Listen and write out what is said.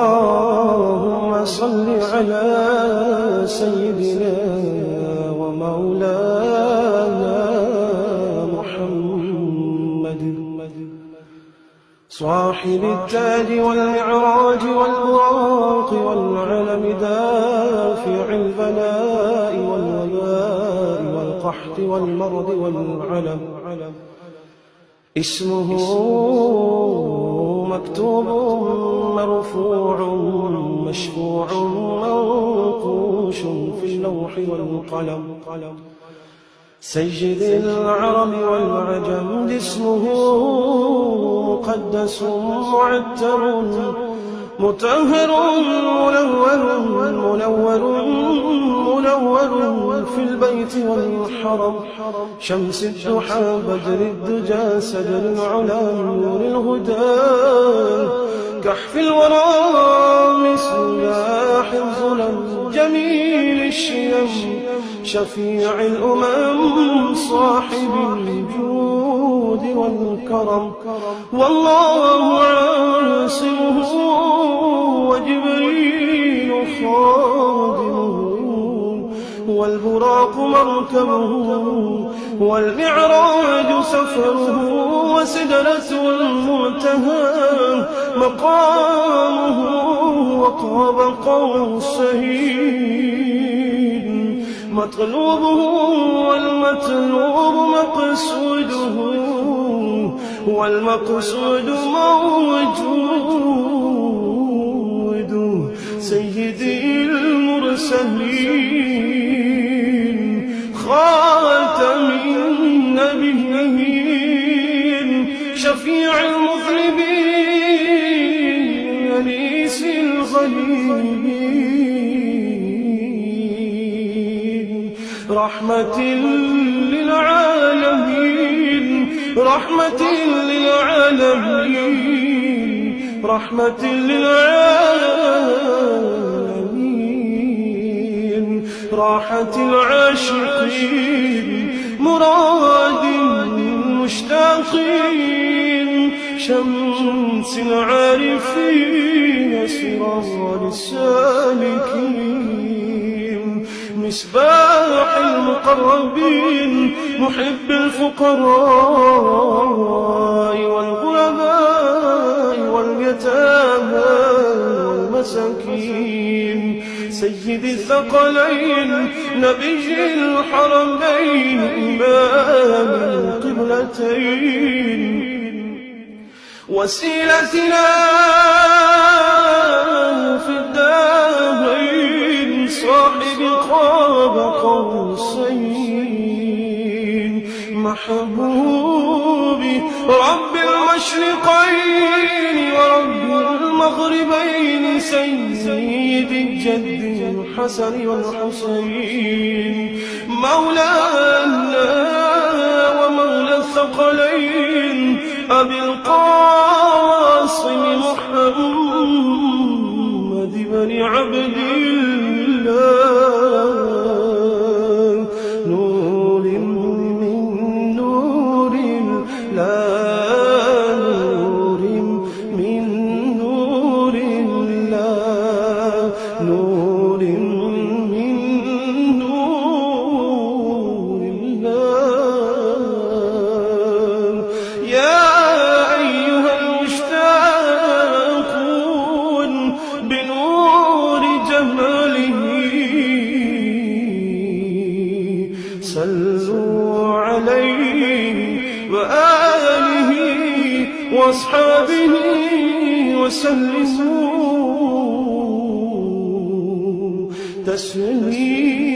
اللهم صل على سيدنا ومولانا محمد صاحب التاج والمعراج والبراق والعلم دافع البلاء والوباء والقحط والمرض والعلم اسمه مكتوب مرفوع مشفوع منقوش في اللوح والقلم سيد العرب والعجم اسمه مقدس معتر مطهر منور في البيت والحرم شمس الضحى بدر الدجى سدر العلا نور الهدى كحف الورى مصباح الظلم جميل الشيم شفيع الأمم صاحب الجود والكرم والله عاصمه وجبريل خادمه والبراق مركبه والمعراج سفره وسدرة المنتهى مقامه وقاب قوسين مطلوبه والمطلوب مقصوده والمقصود موجود سيدي المرسلين خاتم النبيين شفيع المذنبين أنيس الغريبين رحمة للعالمين رحمة للعالمين رحمة للعالمين راحة العاشقين مراد المشتاقين شمس العارفين سراج السالكين مصباح المقربين محب الفقراء والغرباء واليتامى والمساكين سيد الثقلين نبي الحرمين إمام القبلتين وسيلتنا في الدارين صاحب قاب قوسين محبوبي رب المشرقين ورب المغربين سيد الجد الحسن والحسين مولانا ومولى الثقلين أبي القاسم محمد بن عبد الله نور من نور الله نور من نور الله نور من نور الله يا أيها المشتاقون بنور جماله صلوا عليه وآله وأصحابه وسلموا تسليما